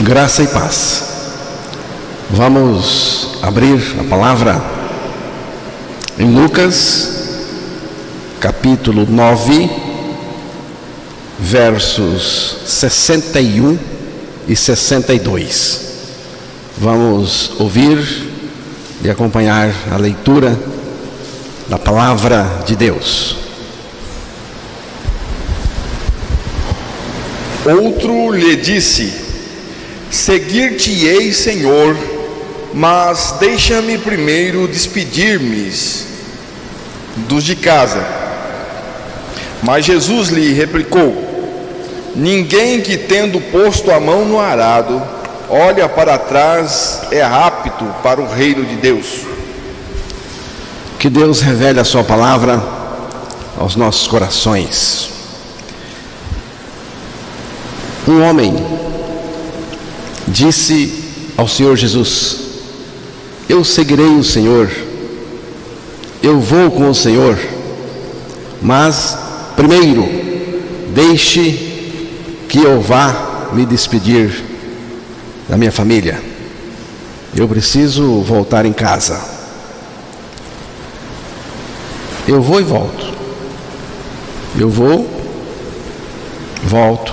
Graça e paz. Vamos abrir a palavra em Lucas, capítulo 9, versos 61 e 62. Vamos ouvir e acompanhar a leitura da palavra de Deus. Outro lhe disse: Seguir-te-ei, Senhor, mas deixa-me primeiro despedir-me dos de casa. Mas Jesus lhe replicou: Ninguém que, tendo posto a mão no arado, olha para trás, é apto para o reino de Deus. Que Deus revele a sua palavra aos nossos corações. Um homem disse ao Senhor Jesus: Eu seguirei o Senhor, eu vou com o Senhor, mas primeiro deixe que eu vá me despedir da minha família. Eu preciso voltar em casa. Eu vou e volto. Eu vou, volto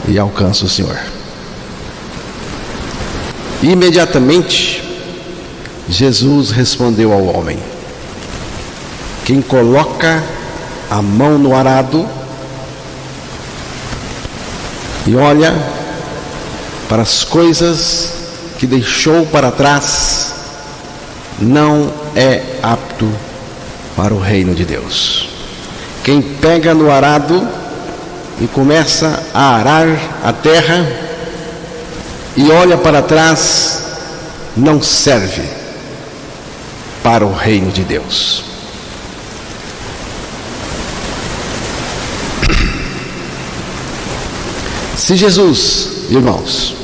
e alcanço o Senhor. Imediatamente, Jesus respondeu ao homem: Quem coloca a mão no arado e olha para as coisas que deixou para trás, não é apto para o reino de Deus. Quem pega no arado e começa a arar a terra e olha para trás, não serve para o reino de Deus. Se Jesus, irmãos,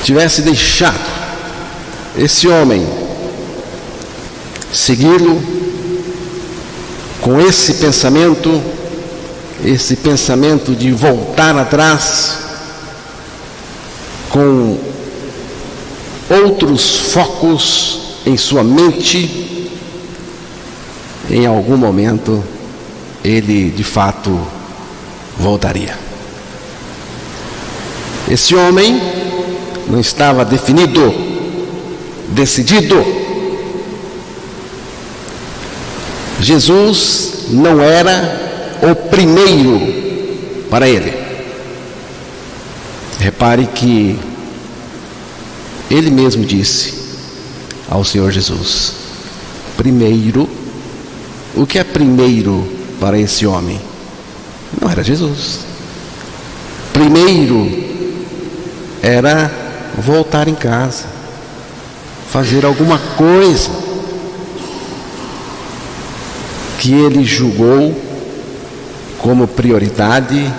tivesse deixado esse homem segui-lo com esse pensamento de voltar atrás, com outros focos em sua mente, em algum momento ele de fato voltaria. Esse homem não estava definido, decidido. Jesus não era o primeiro para ele. Repare que ele mesmo disse ao Senhor Jesus: primeiro. O que é primeiro para esse homem? Não era Jesus. Primeiro era voltar em casa, fazer alguma coisa que ele julgou como prioridade,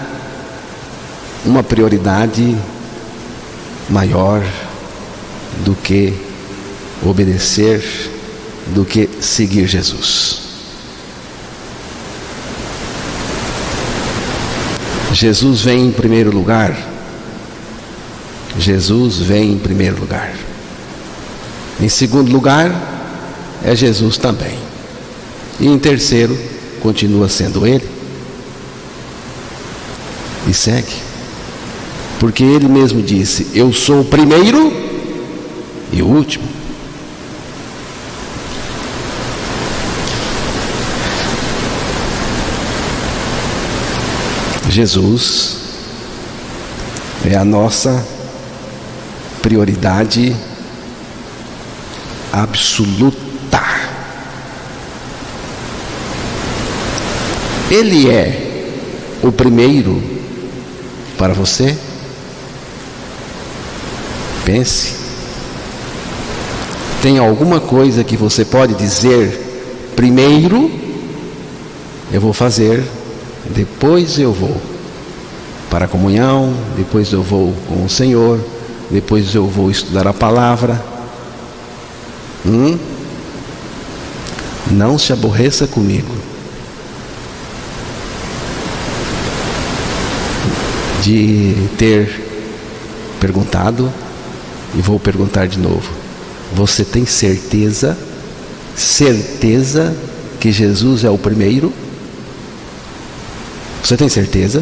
uma prioridade maior do que obedecer, do que seguir Jesus. Jesus vem em primeiro lugar. Jesus vem em primeiro lugar. Em segundo lugar, é Jesus também. E em terceiro, continua sendo Ele. E segue. Porque Ele mesmo disse: Eu sou o primeiro e o último. Jesus é a nossa prioridade absoluta. Ele é o primeiro para você? Pense. Tem alguma coisa que você pode dizer: primeiro eu vou fazer, depois eu vou para a comunhão, depois eu vou com o Senhor, depois eu vou estudar a palavra. Não se aborreça comigo. de ter perguntado, e vou perguntar de novo: você tem certeza que Jesus é o primeiro? Você tem certeza?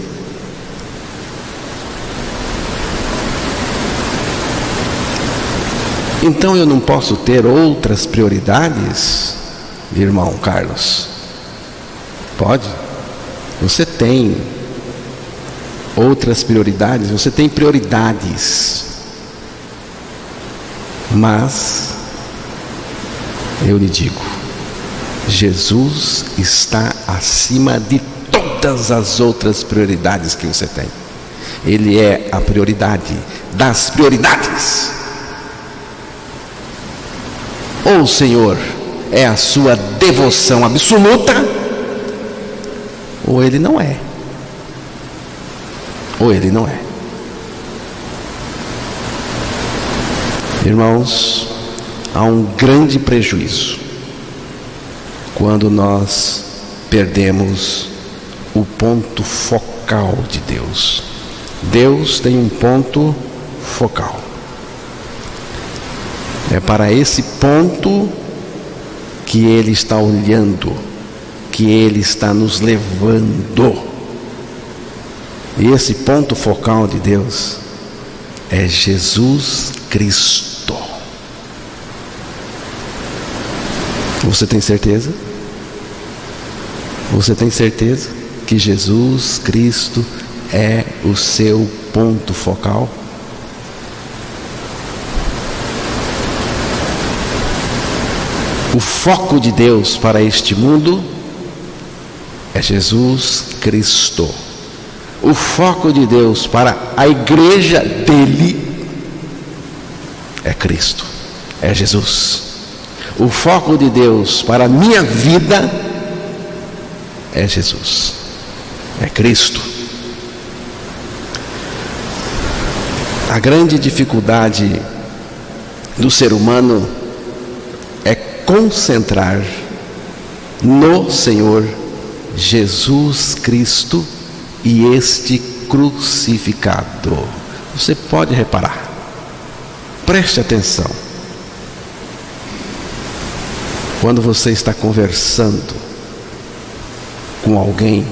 Então eu não posso ter outras prioridades, irmão Carlos? Pode. Você tem outras prioridades, você tem prioridades. Mas eu lhe digo, Jesus está acima de todas as outras prioridades que você tem. Ele é a prioridade das prioridades. Ou o Senhor é a sua devoção absoluta, ou Ele não é. Ou Ele não é. Irmãos, há um grande prejuízo quando nós perdemos o ponto focal de Deus. Deus tem um ponto focal. É para esse ponto que Ele está olhando, que Ele está nos levando. E esse ponto focal de Deus é Jesus Cristo. Você tem certeza? Você tem certeza que Jesus Cristo é o seu ponto focal? O foco de Deus para este mundo é Jesus Cristo. O foco de Deus para a igreja dele é Cristo, é Jesus. O foco de Deus para a minha vida é Jesus, é Cristo. A grande dificuldade do ser humano é concentrar no Senhor Jesus Cristo e este crucificado. Você pode reparar, preste atenção. Quando você está conversando com alguém,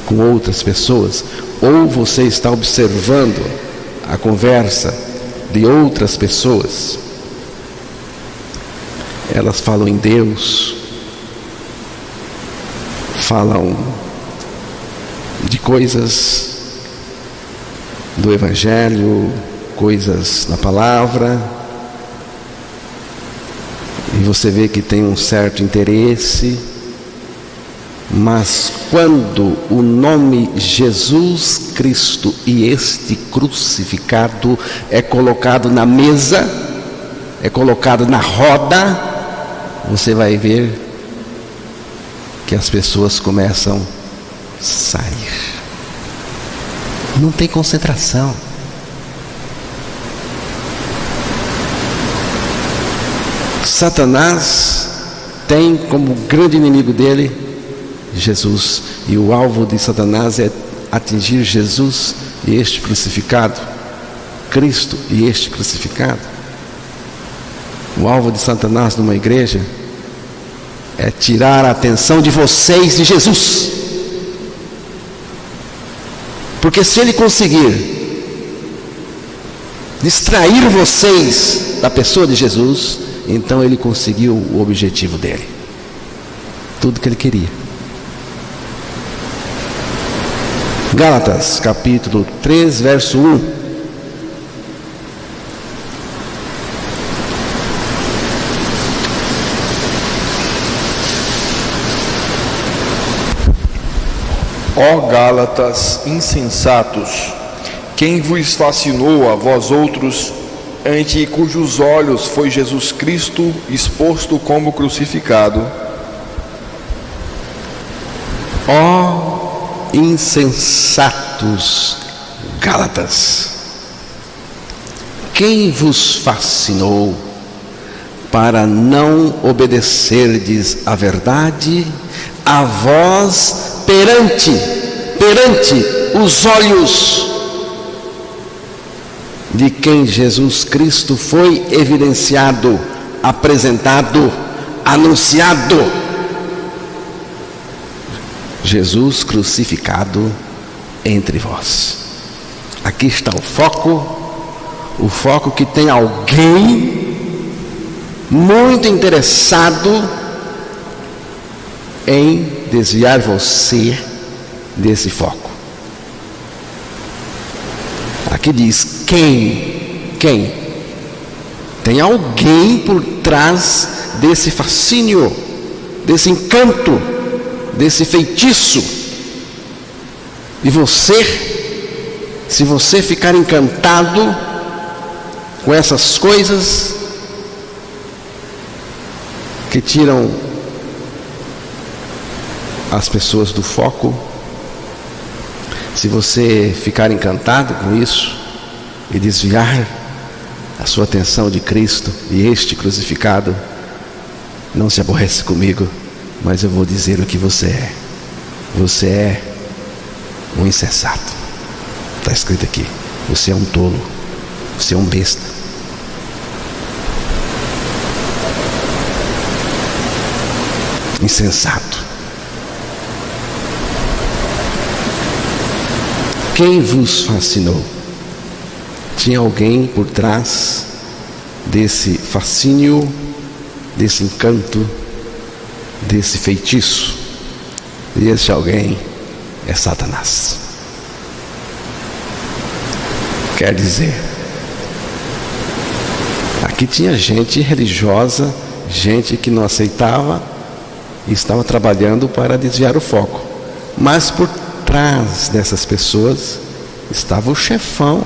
com outras pessoas, ou você está observando a conversa de outras pessoas, elas falam em Deus, falam de coisas do Evangelho, coisas na palavra, e você vê que tem um certo interesse, mas quando o nome Jesus Cristo e este crucificado é colocado na mesa, é colocado na roda, você vai ver que as pessoas começam a sair. Não tem concentração. Satanás tem como grande inimigo dele Jesus, e o alvo de Satanás é atingir Jesus e este crucificado, Cristo e este crucificado. O alvo de Satanás numa igreja é tirar a atenção de vocês de Jesus, porque se ele conseguir distrair vocês da pessoa de Jesus, então ele conseguiu o objetivo dele, tudo que ele queria. Gálatas capítulo 3, verso 1. Ó Gálatas insensatos, quem vos fascinou a vós outros, ante cujos olhos foi Jesus Cristo exposto como crucificado? Ó insensatos Gálatas, quem vos fascinou para não obedecerdes a verdade, a vós perante os olhos de quem Jesus Cristo foi evidenciado, apresentado, anunciado. Jesus crucificado entre vós. Aqui está o foco que tem alguém muito interessado em desviar você desse foco. Aqui diz quem? Tem alguém por trás desse fascínio, desse encanto, desse feitiço. E você, se você ficar encantado com essas coisas que tiram as pessoas do foco, se você ficar encantado com isso e desviar a sua atenção de Cristo e este crucificado, não se aborrece comigo, mas eu vou dizer o que você é. Você é um insensato. Está escrito aqui. Você é um tolo. Você é um besta. Insensato. Quem vos fascinou? Tinha alguém por trás desse fascínio, desse encanto, desse feitiço. E esse alguém é Satanás. Quer dizer, aqui tinha gente religiosa, gente que não aceitava e estava trabalhando para desviar o foco. Mas por trás dessas pessoas estava o chefão,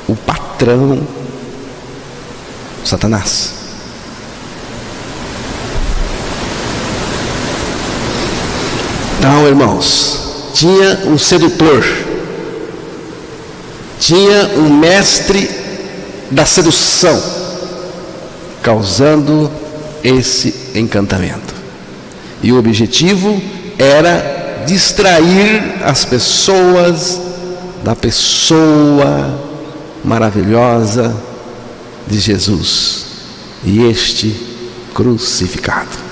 o patrão, Satanás. Não, irmãos, tinha um sedutor, tinha um mestre da sedução, causando esse encantamento. E o objetivo era distrair as pessoas da pessoa maravilhosa de Jesus e este crucificado.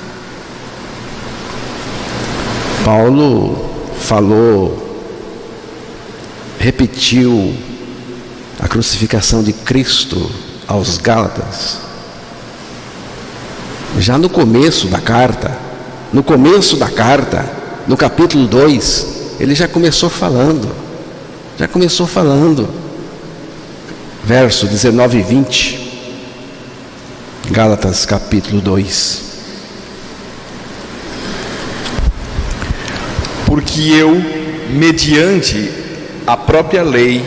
Paulo falou, repetiu a crucificação de Cristo aos Gálatas. Já no começo da carta, no capítulo 2, ele já começou falando. Verso 19 e 20, Gálatas capítulo 2. Porque eu, mediante a própria lei,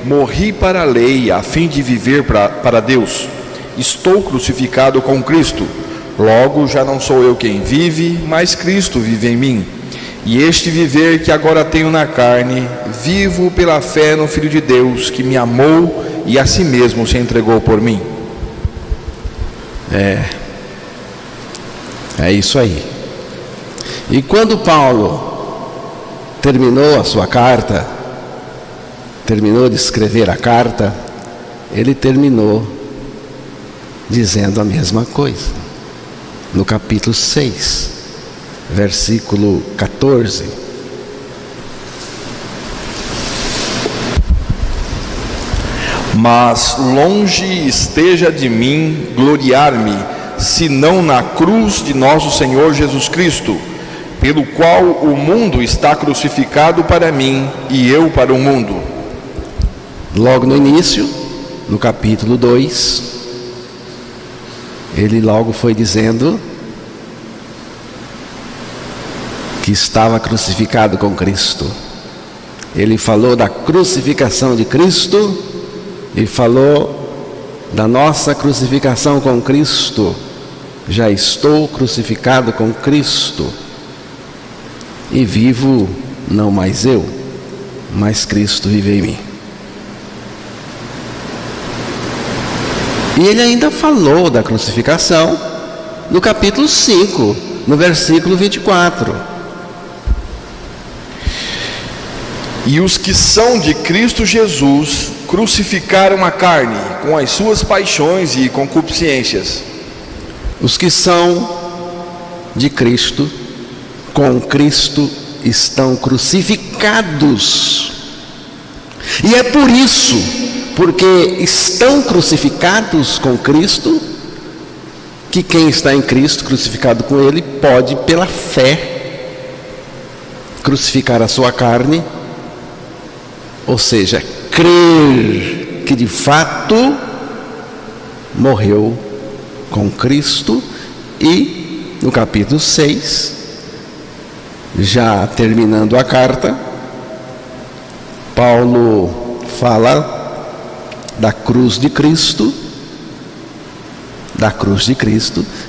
morri para a lei a fim de viver para Deus. Estou crucificado com Cristo. Logo já não sou eu quem vive, mas Cristo vive em mim. E este viver que agora tenho na carne, vivo pela fé no Filho de Deus, que me amou e a si mesmo se entregou por mim. É isso aí. E quando Paulo terminou a sua carta, terminou de escrever a carta, ele terminou dizendo a mesma coisa. No capítulo 6, versículo 14. Mas longe esteja de mim gloriar-me, senão na cruz de nosso Senhor Jesus Cristo, pelo qual o mundo está crucificado para mim e eu para o mundo. Logo no início, no capítulo 2, ele logo foi dizendo que estava crucificado com Cristo. Ele falou da crucificação de Cristo e falou da nossa crucificação com Cristo. Já estou crucificado com Cristo e vivo não mais eu, mas Cristo vive em mim. E ele ainda falou da crucificação no capítulo 5, no versículo 24. E os que são de Cristo Jesus crucificaram a carne com as suas paixões e concupiscências. Os que são de Cristo, com Cristo estão crucificados. E é por isso, porque estão crucificados com Cristo, que quem está em Cristo, crucificado com Ele, pode, pela fé, crucificar a sua carne, ou seja, crer que de fato morreu com Cristo. E no capítulo 6, já terminando a carta, Paulo fala da cruz de Cristo,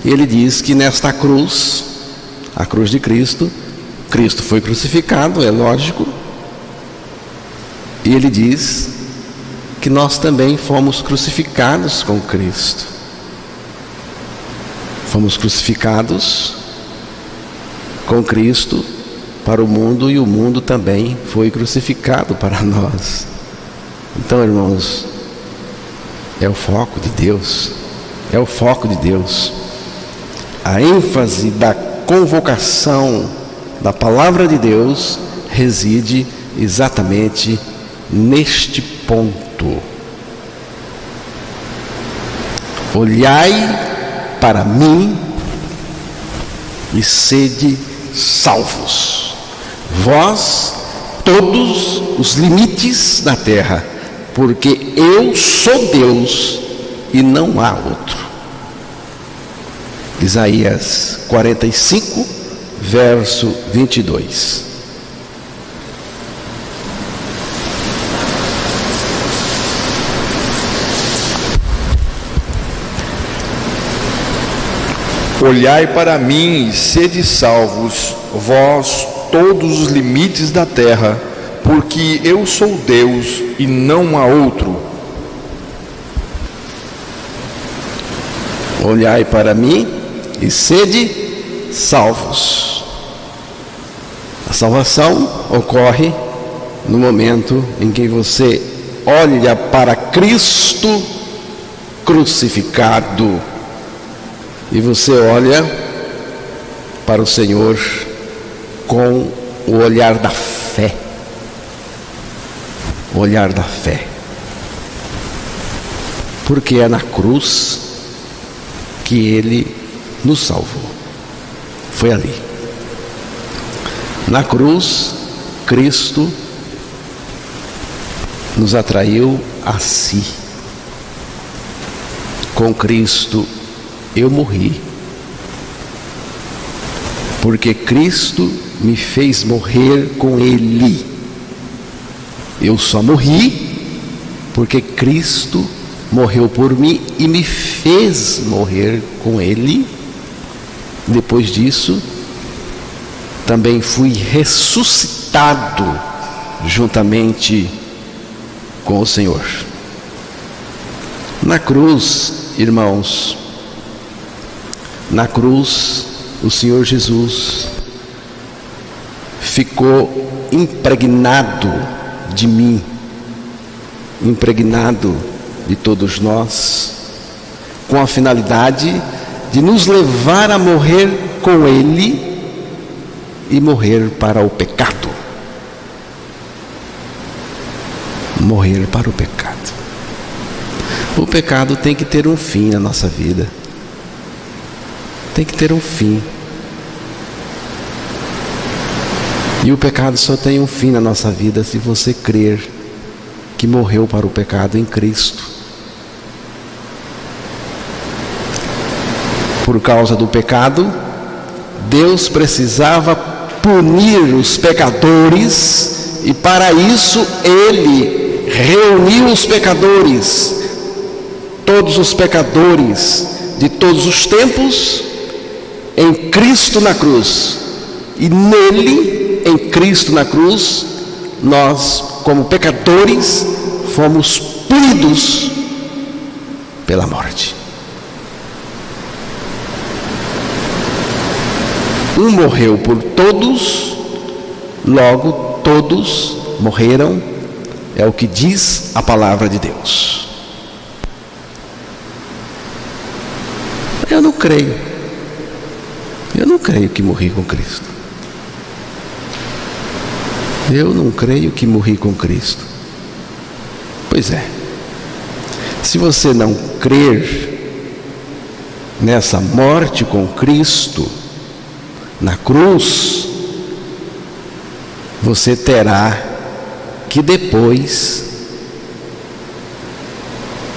e ele diz que nesta cruz, a cruz de Cristo, Cristo foi crucificado, é lógico, e ele diz que nós também fomos crucificados com Cristo. Fomos crucificados com Cristo para o mundo, e o mundo também foi crucificado para nós. Então, irmãos, é o foco de Deus, é o foco de Deus. A ênfase da convocação da palavra de Deus reside exatamente neste ponto. Olhai para mim e sede salvos, vós todos os limites da terra, porque eu sou Deus e não há outro. Isaías 45, verso 22. Olhai para mim e sede salvos, vós todos os limites da terra, porque eu sou Deus e não há outro. Olhai para mim e sede salvos. A salvação ocorre no momento em que você olha para Cristo crucificado. E você olha para o Senhor com o olhar da fé. O olhar da fé. Porque é na cruz que Ele nos salvou. Foi ali. Na cruz, Cristo nos atraiu a si. Com Cristo eu morri, porque Cristo me fez morrer com Ele. Eu só morri porque Cristo morreu por mim e me fez morrer com Ele. Depois disso, também fui ressuscitado juntamente com o Senhor. Na cruz, irmãos, na cruz, o Senhor Jesus ficou impregnado de mim, impregnado de todos nós, com a finalidade de nos levar a morrer com Ele e morrer para o pecado. Morrer para o pecado. O pecado tem que ter um fim na nossa vida. Tem que ter um fim. E o pecado só tem um fim na nossa vida se você crer que morreu para o pecado em Cristo. Por causa do pecado, Deus precisava punir os pecadores, e para isso Ele reuniu os pecadores, todos os pecadores de todos os tempos, em Cristo na cruz. E nele, em Cristo na cruz, nós, como pecadores, fomos punidos pela morte. Um morreu por todos, logo todos morreram, é o que diz a palavra de Deus. Eu não creio que morri com Cristo. Eu não creio que morri com Cristo. Pois é, se você não crer nessa morte com Cristo na cruz, você terá que depois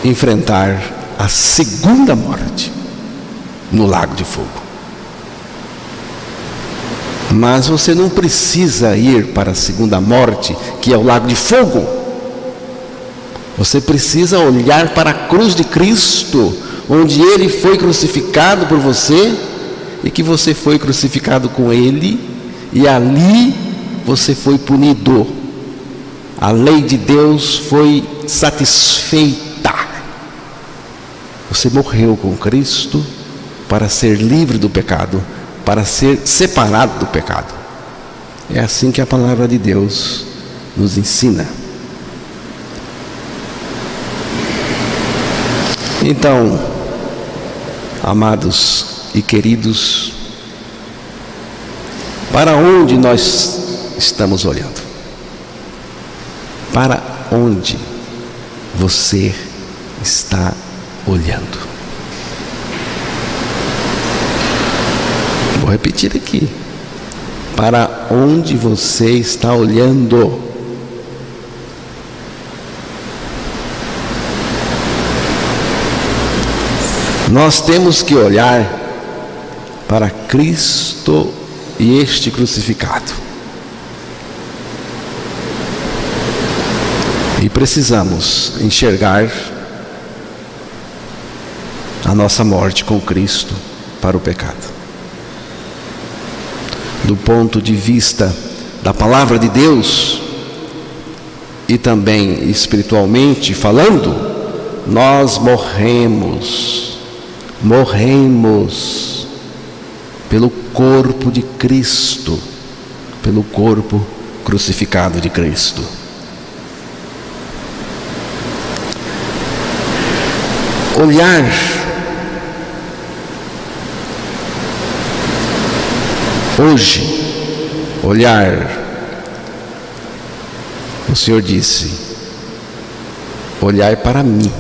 enfrentar a segunda morte no lago de fogo. Mas você não precisa ir para a segunda morte, que é o lago de fogo. Você precisa olhar para a cruz de Cristo, onde Ele foi crucificado por você, e que você foi crucificado com Ele, e ali você foi punido. A lei de Deus foi satisfeita. Você morreu com Cristo para ser livre do pecado, para ser separado do pecado. É assim que a palavra de Deus nos ensina. Então, amados e queridos, para onde nós estamos olhando? Para onde você está olhando? Vou repetir aqui. Para onde você está olhando? Nós temos que olhar para Cristo e este crucificado. E precisamos enxergar a nossa morte com Cristo para o pecado. Do ponto de vista da palavra de Deus e também espiritualmente falando, nós morremos pelo corpo de Cristo, pelo corpo crucificado de Cristo. O Senhor disse: olhai para mim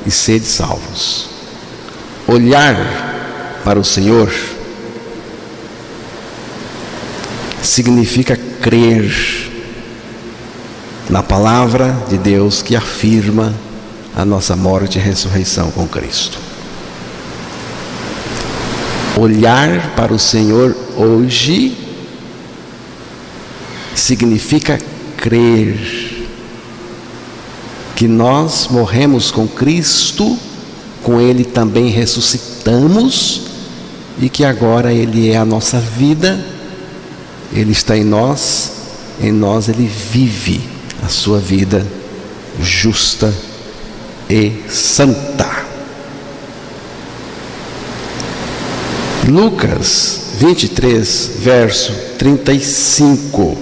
e sede salvos. Olhar para o Senhor significa crer na palavra de Deus que afirma a nossa morte e ressurreição com Cristo. Olhar para o Senhor hoje significa crer que nós morremos com Cristo, com Ele também ressuscitamos, e que agora Ele é a nossa vida, Ele está em nós Ele vive a sua vida justa e santa. Lucas 23, verso 35.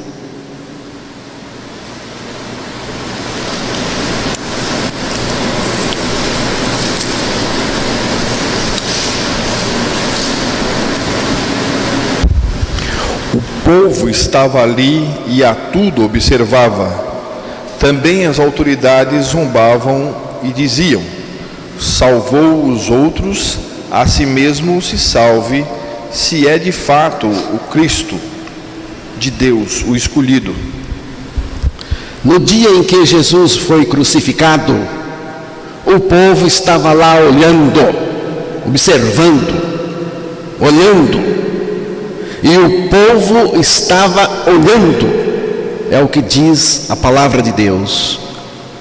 O povo estava ali e a tudo observava. Também as autoridades zombavam e diziam: salvou os outros, a si mesmo se salve, se é de fato o Cristo de Deus, o escolhido. No dia em que Jesus foi crucificado, o povo estava lá olhando, observando, olhando, e o povo estava olhando. É o que diz a palavra de Deus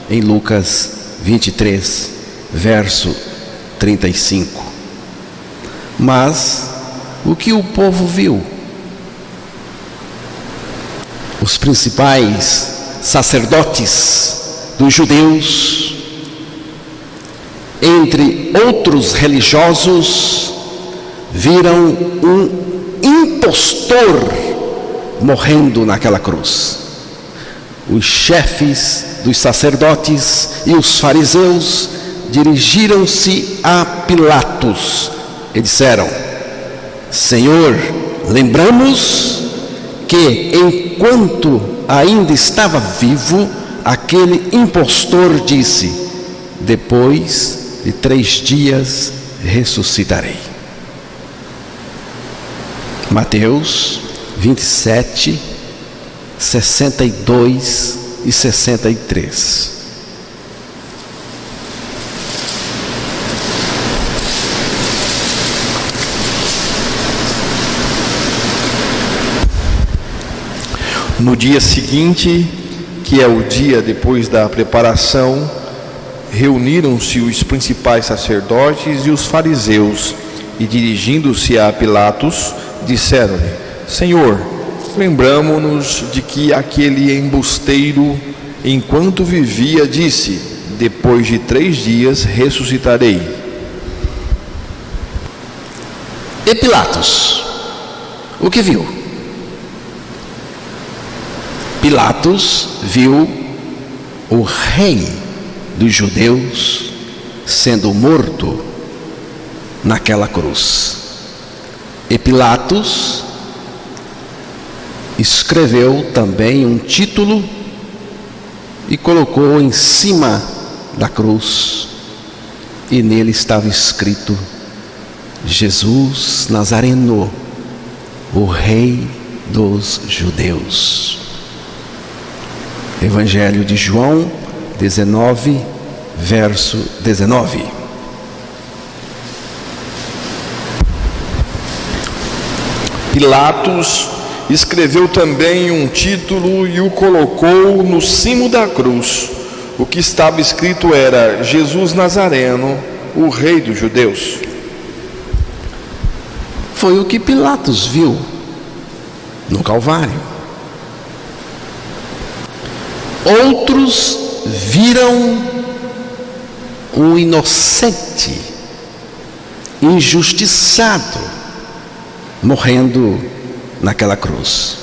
em Lucas 23, verso 35. Mas o que o povo viu? Os principais sacerdotes dos judeus, entre outros religiosos, viram um impostor morrendo naquela cruz. os chefes dos sacerdotes e os fariseus dirigiram-se a Pilatos e disseram: Senhor, lembramos que, enquanto ainda estava vivo, aquele impostor disse: depois de 3 dias ressuscitarei. Mateus 27, 62 e 63. No dia seguinte, que é o dia depois da preparação, reuniram-se os principais sacerdotes e os fariseus, e dirigindo-se a Pilatos, disseram-lhe: Senhor, lembramo-nos de que aquele embusteiro, enquanto vivia, disse: depois de 3 dias ressuscitarei. E Pilatos, o que viu? Pilatos viu o rei dos judeus sendo morto naquela cruz. E Pilatos escreveu também um título e colocou em cima da cruz, e nele estava escrito: Jesus Nazareno, o rei dos judeus. Evangelho de João 19, verso 19. Pilatos escreveu também um título e o colocou no cimo da cruz. O que estava escrito era: Jesus Nazareno, o rei dos judeus. Foi o que Pilatos viu no Calvário. Outros viram um inocente, injustiçado, morrendo naquela cruz.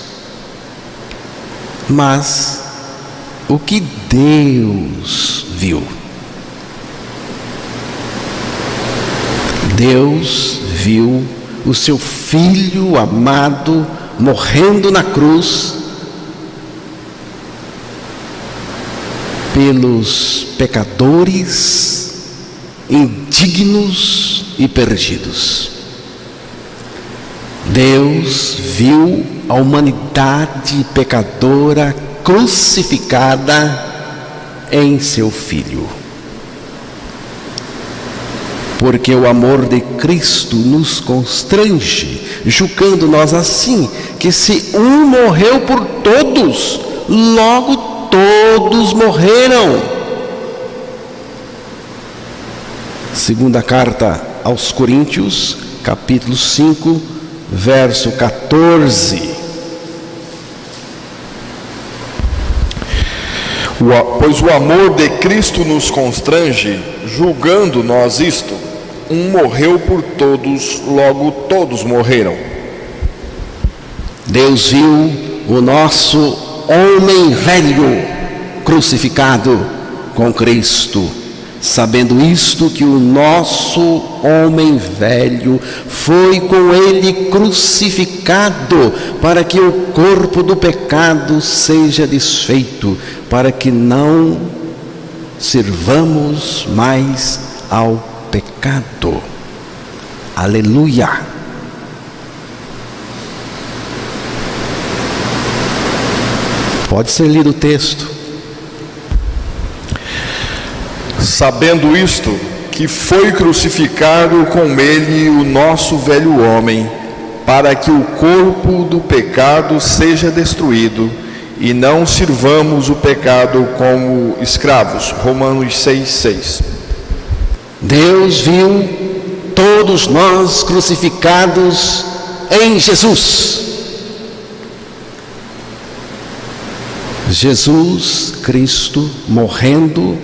Mas o que Deus viu? Deus viu o seu Filho amado morrendo na cruz pelos pecadores indignos e perdidos. Deus viu a humanidade pecadora crucificada em seu Filho. Porque o amor de Cristo nos constrange, julgando nós assim, que se um morreu por todos, logo todos morreram. Segunda carta aos Coríntios, capítulo 5, verso 14. Pois o amor de Cristo nos constrange, julgando nós isto: um morreu por todos, logo todos morreram. Deus viu o nosso homem velho crucificado com Cristo, sabendo isto, que o nosso homem velho foi com ele crucificado, para que o corpo do pecado seja desfeito, para que não sirvamos mais ao pecado. Aleluia! Pode ser lido o texto. Sabendo isto, que foi crucificado com ele o nosso velho homem, para que o corpo do pecado seja destruído, e não sirvamos o pecado como escravos. Romanos 6:6. Deus viu todos nós crucificados em Jesus. Jesus Cristo morrendo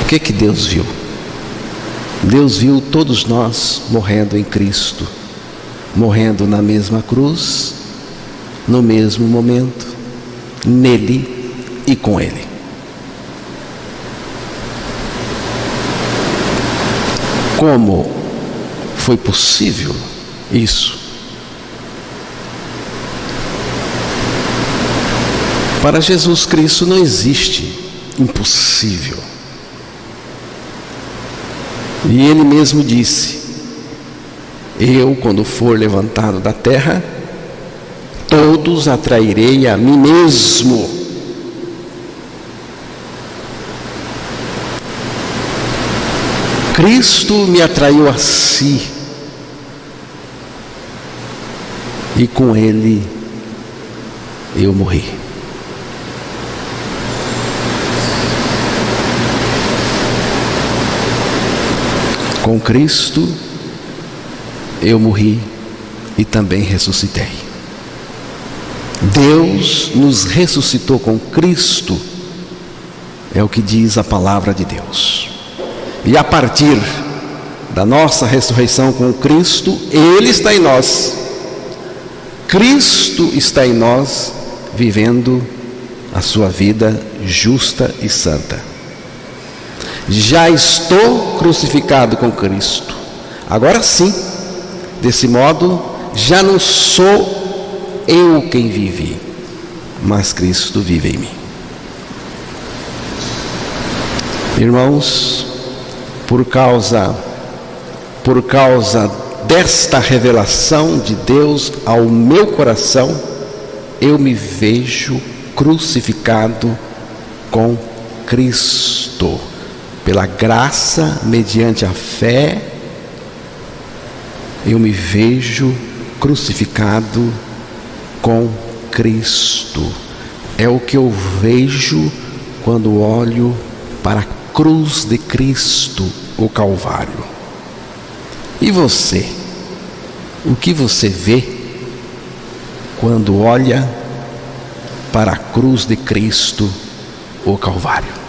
o que Deus viu? Deus viu todos nós morrendo em Cristo, morrendo na mesma cruz, no mesmo momento, nele e com ele. Como foi possível isso? Para Jesus Cristo não existe impossível. E ele mesmo disse: eu, quando for levantado da terra, todos atrairei a mim mesmo. Cristo me atraiu a si, e com ele eu morri. Com Cristo eu morri e também ressuscitei. Deus nos ressuscitou com Cristo, é o que diz a palavra de Deus. E a partir da nossa ressurreição com Cristo, Ele está em nós. Cristo está em nós, vivendo a sua vida justa e santa. Já estou crucificado com Cristo. Agora sim, desse modo, já não sou eu quem vive, mas Cristo vive em mim. Irmãos, por causa desta revelação de Deus ao meu coração, eu me vejo crucificado com Cristo. Pela graça, mediante a fé, eu me vejo crucificado com Cristo. É o que eu vejo quando olho para a cruz de Cristo, o Calvário. E você? O que você vê quando olha para a cruz de Cristo, o Calvário?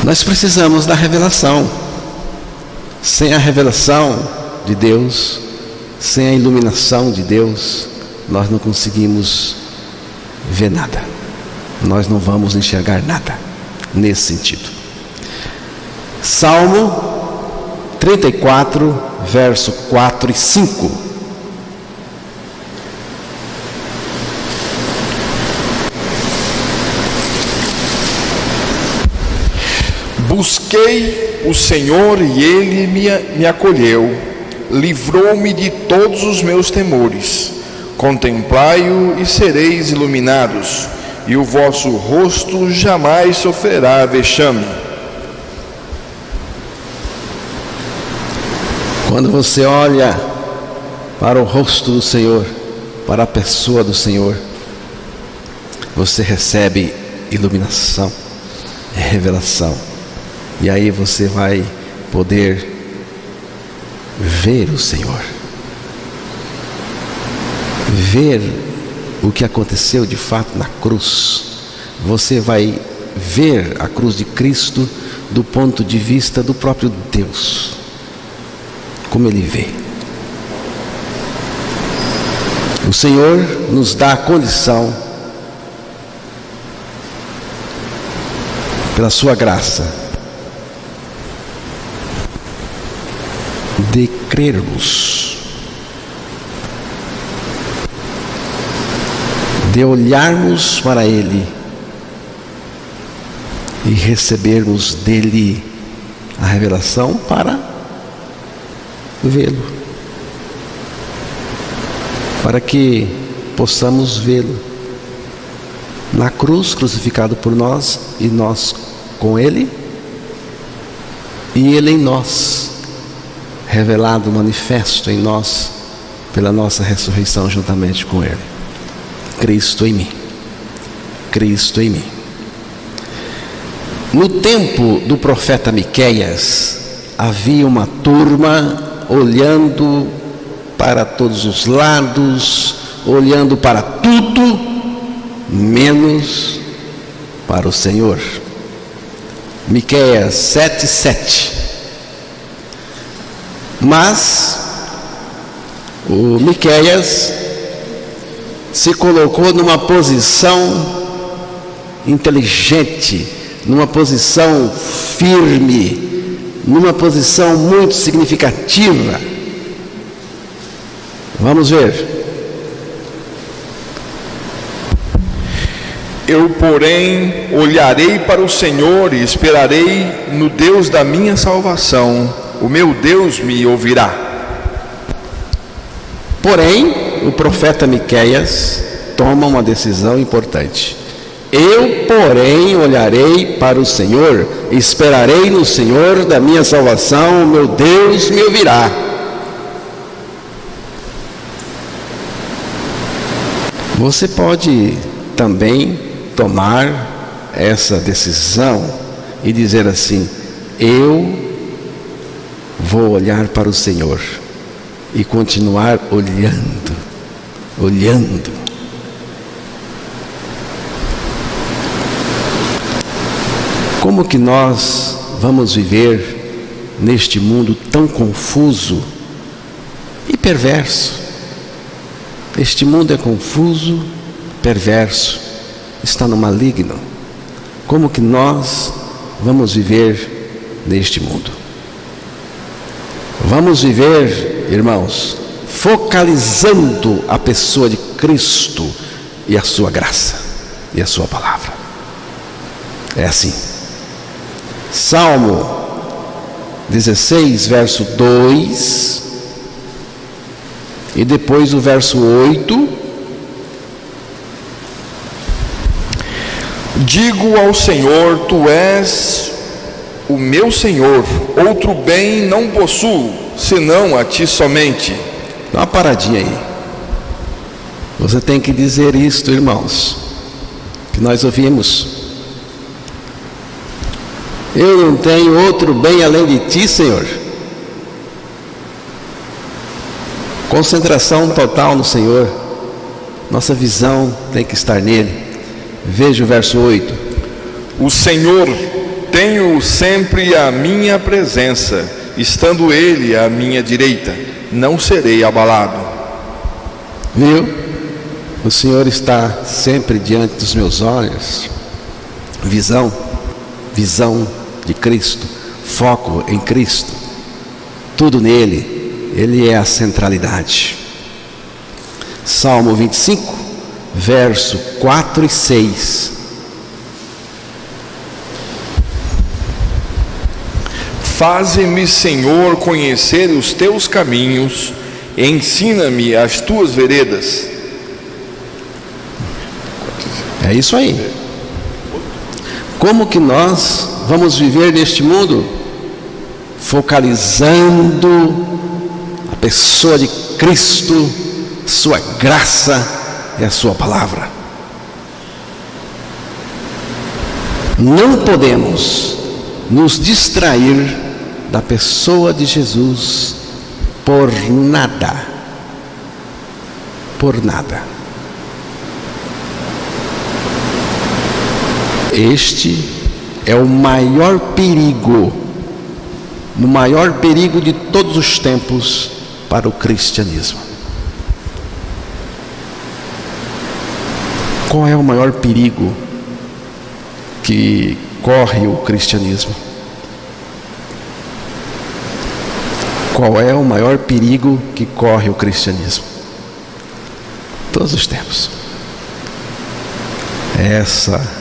Nós precisamos da revelação. Sem a revelação de Deus, sem a iluminação de Deus, nós não conseguimos ver nada. Nós não vamos enxergar nada nesse sentido. Salmo 34, verso 4 e 5. Busquei o Senhor e Ele me acolheu, livrou-me de todos os meus temores. Contemplai-o e sereis iluminados, e o vosso rosto jamais sofrerá vexame. Quando você olha para o rosto do Senhor, para a pessoa do Senhor, você recebe iluminação, revelação. E aí você vai poder ver o Senhor, ver o que aconteceu de fato na cruz. Você vai ver a cruz de Cristo do ponto de vista do próprio Deus, como Ele vê. O Senhor nos dá a condição, pela sua graça, de crermos, de olharmos para Ele e recebermos dele a revelação para vê-lo, para que possamos vê-lo na cruz, crucificado por nós, e nós com Ele, e Ele em nós, revelado, manifesto em nós pela nossa ressurreição juntamente com Ele. Cristo em mim, Cristo em mim. No tempo do profeta Miqueias, havia uma turma olhando para todos os lados, olhando para tudo, menos para o Senhor. Miqueias 7:7. Mas o Miqueias se colocou numa posição inteligente, numa posição firme, numa posição muito significativa. Vamos ver. Eu, porém, olharei para o Senhor e esperarei no Deus da minha salvação. O meu Deus me ouvirá. Porém, o profeta Miqueias toma uma decisão importante. Eu, porém, olharei para o Senhor, esperarei no Senhor da minha salvação, o meu Deus me ouvirá. Você pode também tomar essa decisão e dizer assim: eu vou olhar para o Senhor e continuar olhando. Como que nós vamos viver neste mundo tão confuso e perverso? Este mundo é confuso, perverso, está no maligno. Como que nós vamos viver neste mundo? Vamos viver, irmãos, focalizando a pessoa de Cristo e a sua graça e a sua palavra. É assim. Salmo 16, verso 2, e depois o verso 8. Digo ao Senhor, tu és o meu Senhor, outro bem não possuo, senão a ti somente. Dá uma paradinha aí. Você tem que dizer isto, irmãos, que nós ouvimos. Eu não tenho outro bem além de ti, Senhor. Concentração total no Senhor. Nossa visão tem que estar nele. Veja o verso 8. O Senhor, tenho sempre a minha presença, estando Ele à minha direita, não serei abalado. Viu? O Senhor está sempre diante dos meus olhos. Visão de Cristo, foco em Cristo, tudo nele. Ele é a centralidade. Salmo 25, verso 4 e 6. Faze-me, Senhor, conhecer os teus caminhos, ensina-me as tuas veredas. É isso aí. Como que nós vamos viver neste mundo? Focalizando a pessoa de Cristo, sua graça e a sua palavra. Não podemos nos distrair da pessoa de Jesus por nada. Por nada. Este é o maior perigo de todos os tempos para o cristianismo. Qual é o maior perigo que corre o cristianismo? Qual é o maior perigo que corre o cristianismo? Todos os tempos. Essa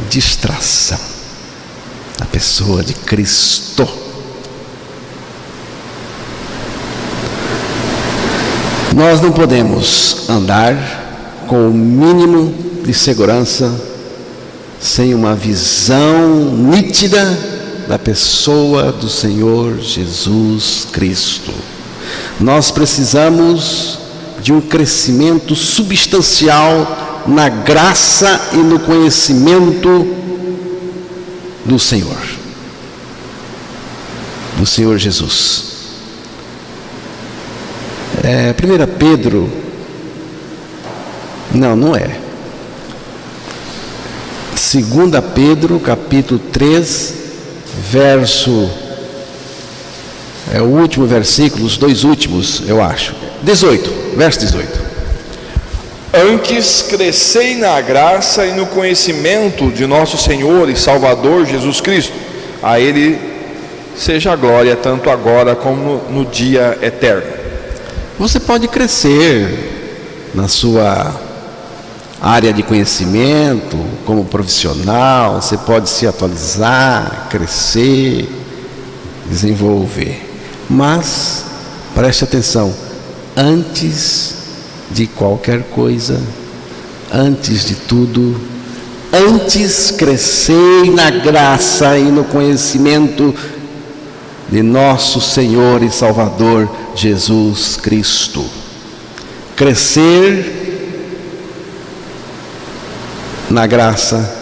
distração da pessoa de Cristo. Nós não podemos andar com o mínimo de segurança sem uma visão nítida da pessoa do Senhor Jesus Cristo. Nós precisamos de um crescimento substancial na graça e no conhecimento do Senhor Jesus. 1 Pedro, não é. 2 Pedro, capítulo 3, verso, é o último versículo, os dois últimos, eu acho. 18, verso 18. Antes crescei na graça e no conhecimento de nosso Senhor e Salvador Jesus Cristo. A Ele seja a glória, tanto agora como no dia eterno. Você pode crescer na sua área de conhecimento, como profissional, você pode se atualizar, crescer, desenvolver. Mas, preste atenção, antes de qualquer coisa, antes de tudo, antes crescei na graça e no conhecimento de nosso Senhor e Salvador Jesus Cristo. Crescer na graça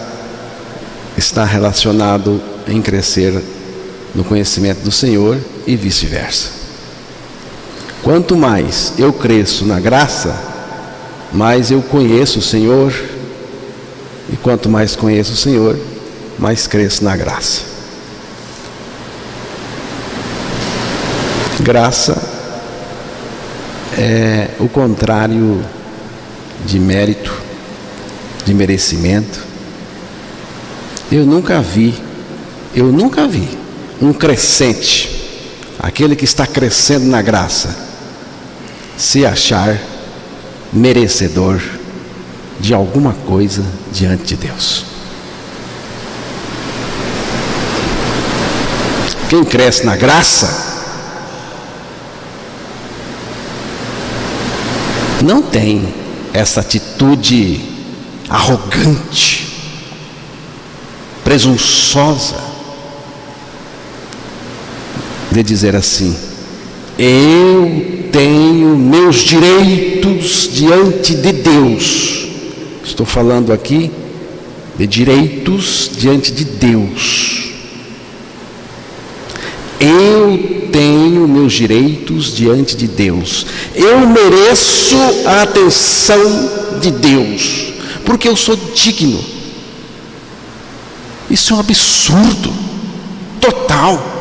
está relacionado em crescer no conhecimento do Senhor e vice-versa. Quanto mais eu cresço na graça, mais eu conheço o Senhor, e quanto mais conheço o Senhor, mais cresço na graça. Graça é o contrário de mérito, de merecimento. Eu nunca vi um crescente, aquele que está crescendo na graça, se achar merecedor de alguma coisa diante de Deus. Quem cresce na graça não tem essa atitude arrogante, presunçosa, de dizer assim: eu tenho meus direitos diante de Deus. Estou falando aqui de direitos diante de Deus. Eu tenho meus direitos diante de Deus. Eu mereço a atenção de Deus, porque eu sou digno. Isso é um absurdo total.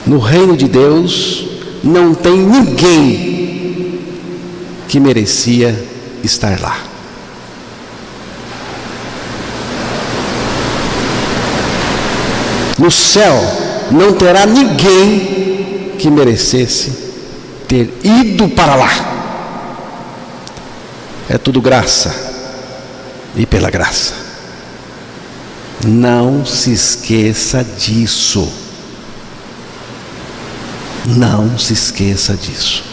No reino de Deus não tem ninguém que merecia estar lá. No céu não terá ninguém que merecesse ter ido para lá. É tudo graça e pela graça. Não se esqueça disso. Não se esqueça disso.